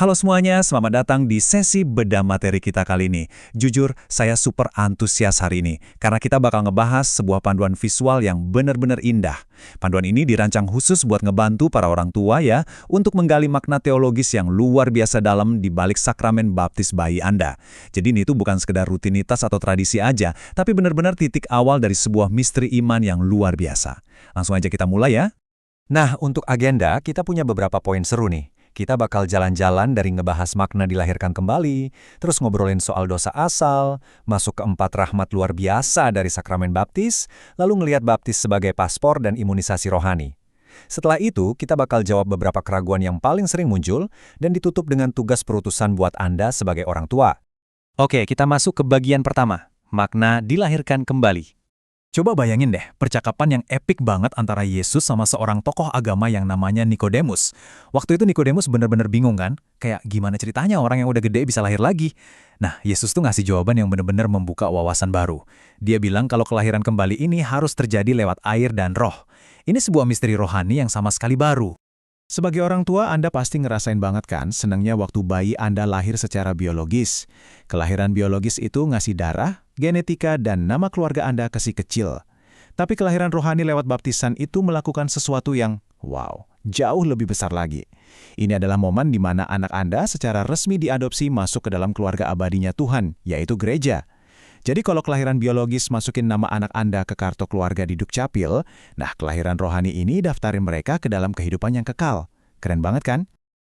Halo semuanya, selamat datang di sesi bedah materi kita kali ini. Jujur, saya super antusias hari ini, karena kita bakal ngebahas sebuah panduan visual yang benar-benar indah. Panduan ini dirancang khusus buat ngebantu para orang tua ya, untuk menggali makna teologis yang luar biasa dalam di balik sakramen baptis bayi Anda. Jadi ini tuh bukan sekedar rutinitas atau tradisi aja, tapi benar-benar titik awal dari sebuah misteri iman yang luar biasa. Langsung aja kita mulai ya. Nah, untuk agenda, kita punya beberapa poin seru nih. Kita bakal jalan-jalan dari ngebahas makna dilahirkan kembali, terus ngobrolin soal dosa asal, masuk ke 4 rahmat luar biasa dari sakramen baptis, lalu ngelihat baptis sebagai paspor dan imunisasi rohani. Setelah itu, kita bakal jawab beberapa keraguan yang paling sering muncul dan ditutup dengan tugas perutusan buat Anda sebagai orang tua. Oke, kita masuk ke bagian pertama, makna dilahirkan kembali. Coba bayangin deh, percakapan yang epik banget antara Yesus sama seorang tokoh agama yang namanya Nikodemus. Waktu itu Nikodemus bener-bener bingung kan? Kayak gimana ceritanya orang yang udah gede bisa lahir lagi? Nah, Yesus tuh ngasih jawaban yang bener-bener membuka wawasan baru. Dia bilang kalau kelahiran kembali ini harus terjadi lewat air dan roh. Ini sebuah misteri rohani yang sama sekali baru. Sebagai orang tua, Anda pasti ngerasain banget kan senangnya waktu bayi Anda lahir secara biologis. Kelahiran biologis itu ngasih darah, genetika, dan nama keluarga Anda ke si kecil. Tapi kelahiran rohani lewat baptisan itu melakukan sesuatu yang, wow, jauh lebih besar lagi. Ini adalah momen di mana anak Anda secara resmi diadopsi masuk ke dalam keluarga abadinya Tuhan, yaitu gereja. Jadi kalau kelahiran biologis masukin nama anak Anda ke kartu keluarga di Dukcapil, nah kelahiran rohani ini daftarin mereka ke dalam kehidupan yang kekal. Keren banget kan?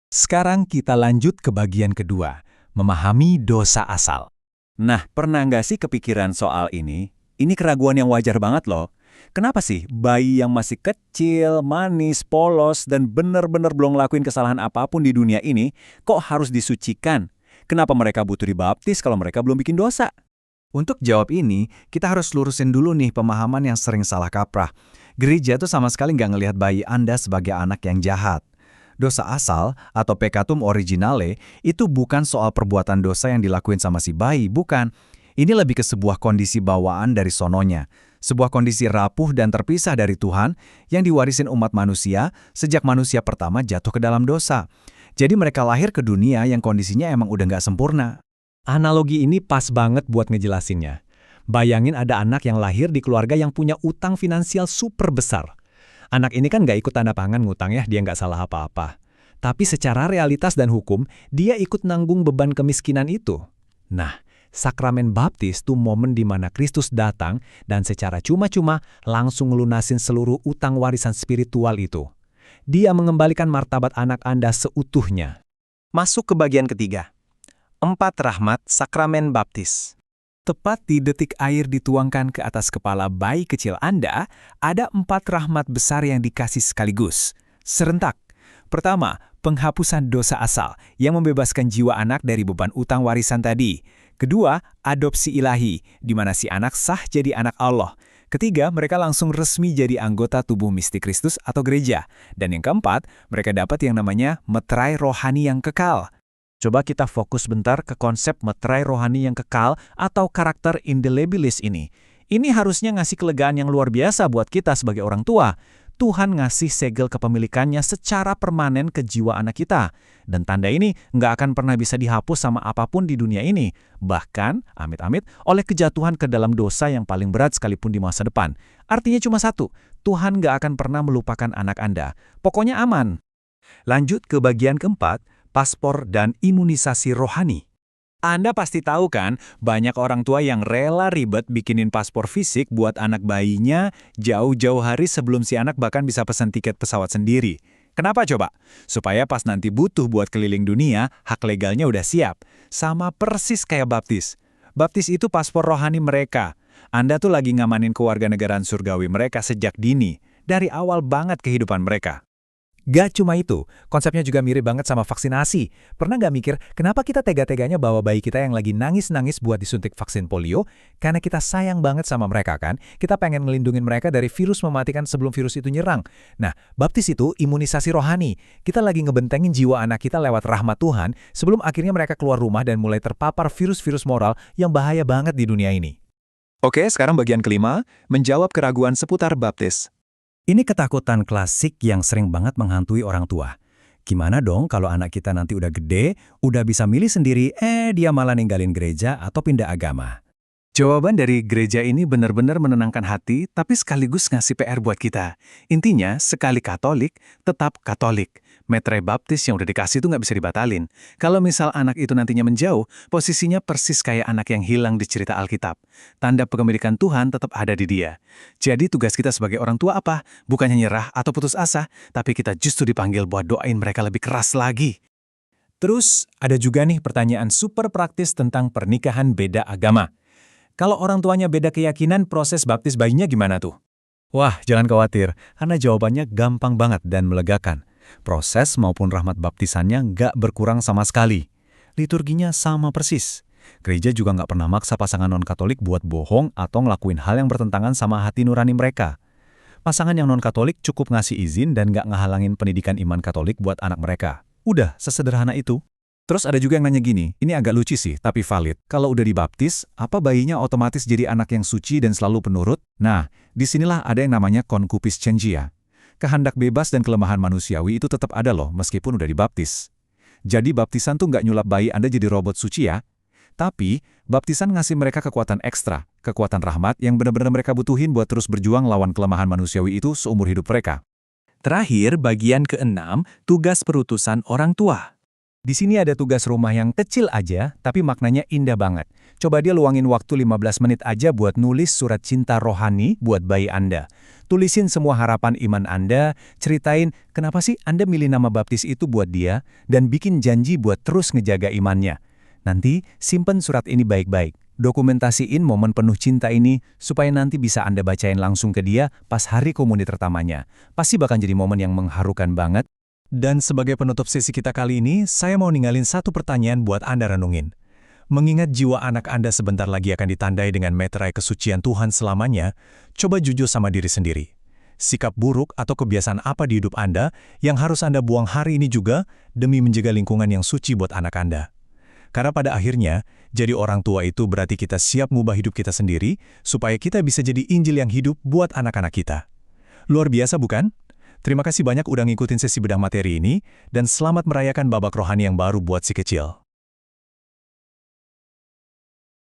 Sekarang kita lanjut ke bagian kedua, memahami dosa asal. Nah, pernah nggak sih kepikiran soal ini? Ini keraguan yang wajar banget loh. Kenapa sih bayi yang masih kecil, manis, polos, dan benar-benar belum ngelakuin kesalahan apapun di dunia ini, kok harus disucikan? Kenapa mereka butuh dibaptis kalau mereka belum bikin dosa? Untuk jawab ini, kita harus lurusin dulu nih pemahaman yang sering salah kaprah. Gereja tuh sama sekali nggak ngelihat bayi Anda sebagai anak yang jahat. Dosa asal atau peccatum originale itu bukan soal perbuatan dosa yang dilakuin sama si bayi, bukan. Ini lebih ke sebuah kondisi bawaan dari sononya. Sebuah kondisi rapuh dan terpisah dari Tuhan yang diwarisin umat manusia sejak manusia pertama jatuh ke dalam dosa. Jadi mereka lahir ke dunia yang kondisinya emang udah nggak sempurna. Analogi ini pas banget buat ngejelasinnya. Bayangin ada anak yang lahir di keluarga yang punya utang finansial super besar. Anak ini kan nggak ikut tanda tangan ngutang ya, dia nggak salah apa-apa. Tapi secara realitas dan hukum, dia ikut nanggung beban kemiskinan itu. Nah, sakramen baptis tuh momen di mana Kristus datang dan secara cuma-cuma langsung ngelunasin seluruh utang warisan spiritual itu. Dia mengembalikan martabat anak Anda seutuhnya. Masuk ke bagian ketiga. 4 rahmat sakramen baptis. Tepat di detik air dituangkan ke atas kepala bayi kecil Anda, ada 4 rahmat besar yang dikasih sekaligus. Serentak. Pertama, penghapusan dosa asal yang membebaskan jiwa anak dari beban utang warisan tadi. Kedua, adopsi ilahi, di mana si anak sah jadi anak Allah. Ketiga, mereka langsung resmi jadi anggota tubuh mistik Kristus atau gereja. Dan yang keempat, mereka dapat yang namanya meterai rohani yang kekal. Coba kita fokus bentar ke konsep meterai rohani yang kekal atau karakter indelibilis ini. Ini harusnya ngasih kelegaan yang luar biasa buat kita sebagai orang tua. Tuhan ngasih segel kepemilikannya secara permanen ke jiwa anak kita. Dan tanda ini nggak akan pernah bisa dihapus sama apapun di dunia ini. Bahkan, amit-amit, oleh kejatuhan ke dalam dosa yang paling berat sekalipun di masa depan. Artinya cuma satu, Tuhan nggak akan pernah melupakan anak Anda. Pokoknya aman. Lanjut ke bagian keempat, paspor dan imunisasi rohani. Anda pasti tahu kan, banyak orang tua yang rela ribet bikinin paspor fisik buat anak bayinya jauh-jauh hari sebelum si anak bahkan bisa pesan tiket pesawat sendiri. Kenapa coba? Supaya pas nanti butuh buat keliling dunia, hak legalnya udah siap. Sama persis kayak baptis. Baptis itu paspor rohani mereka. Anda tuh lagi ngamanin kewarganegaraan surgawi mereka sejak dini, dari awal banget kehidupan mereka. Gak cuma itu, konsepnya juga mirip banget sama vaksinasi. Pernah gak mikir, kenapa kita tega-teganya bawa bayi kita yang lagi nangis-nangis buat disuntik vaksin polio? Karena kita sayang banget sama mereka kan? Kita pengen ngelindungin mereka dari virus mematikan sebelum virus itu nyerang. Nah, baptis itu imunisasi rohani. Kita lagi ngebentengin jiwa anak kita lewat rahmat Tuhan sebelum akhirnya mereka keluar rumah dan mulai terpapar virus-virus moral yang bahaya banget di dunia ini. Oke, sekarang bagian kelima, menjawab keraguan seputar baptis. Ini ketakutan klasik yang sering banget menghantui orang tua. Gimana dong kalau anak kita nanti udah gede, udah bisa milih sendiri, dia malah ninggalin gereja atau pindah agama? Jawaban dari gereja ini benar-benar menenangkan hati, tapi sekaligus ngasih PR buat kita. Intinya, sekali Katolik, tetap Katolik. Metre baptis yang udah dikasih itu nggak bisa dibatalin. Kalau misal anak itu nantinya menjauh, posisinya persis kayak anak yang hilang di cerita Alkitab. Tanda kepemilikan Tuhan tetap ada di dia. Jadi tugas kita sebagai orang tua apa? Bukannya nyerah atau putus asa, tapi kita justru dipanggil buat doain mereka lebih keras lagi. Terus, ada juga nih pertanyaan super praktis tentang pernikahan beda agama. Kalau orang tuanya beda keyakinan, proses baptis bayinya gimana tuh? Wah, jangan khawatir, karena jawabannya gampang banget dan melegakan. Proses maupun rahmat baptisannya nggak berkurang sama sekali. Liturginya sama persis. Gereja juga nggak pernah maksa pasangan non-Katolik buat bohong atau ngelakuin hal yang bertentangan sama hati nurani mereka. Pasangan yang non-Katolik cukup ngasih izin dan nggak ngehalangin pendidikan iman Katolik buat anak mereka. Udah, sesederhana itu. Terus ada juga yang nanya gini, ini agak lucu sih, tapi valid. Kalau udah dibaptis, apa bayinya otomatis jadi anak yang suci dan selalu penurut? Nah, disinilah ada yang namanya concupiscentia. Kehendak bebas dan kelemahan manusiawi itu tetap ada loh, meskipun udah dibaptis. Jadi baptisan tuh nggak nyulap bayi Anda jadi robot suci ya. Tapi, baptisan ngasih mereka kekuatan ekstra, kekuatan rahmat yang benar-benar mereka butuhin buat terus berjuang lawan kelemahan manusiawi itu seumur hidup mereka. Terakhir, bagian ke-6, tugas perutusan orang tua. Di sini ada tugas rumah yang kecil aja, tapi maknanya indah banget. Coba dia luangin waktu 15 menit aja buat nulis surat cinta rohani buat bayi Anda. Tulisin semua harapan iman Anda, ceritain kenapa sih Anda milih nama baptis itu buat dia, dan bikin janji buat terus ngejaga imannya. Nanti, simpen surat ini baik-baik. Dokumentasiin momen penuh cinta ini, supaya nanti bisa Anda bacain langsung ke dia pas hari komuni pertamanya. Pasti bakal jadi momen yang mengharukan banget. Dan sebagai penutup sesi kita kali ini, saya mau ninggalin satu pertanyaan buat Anda renungin. Mengingat jiwa anak Anda sebentar lagi akan ditandai dengan meterai kesucian Tuhan selamanya, coba jujur sama diri sendiri. Sikap buruk atau kebiasaan apa di hidup Anda yang harus Anda buang hari ini juga demi menjaga lingkungan yang suci buat anak Anda? Karena pada akhirnya, jadi orang tua itu berarti kita siap mengubah hidup kita sendiri supaya kita bisa jadi Injil yang hidup buat anak-anak kita. Luar biasa bukan? Terima kasih banyak udah ngikutin sesi bedah materi ini, dan selamat merayakan babak rohani yang baru buat si kecil.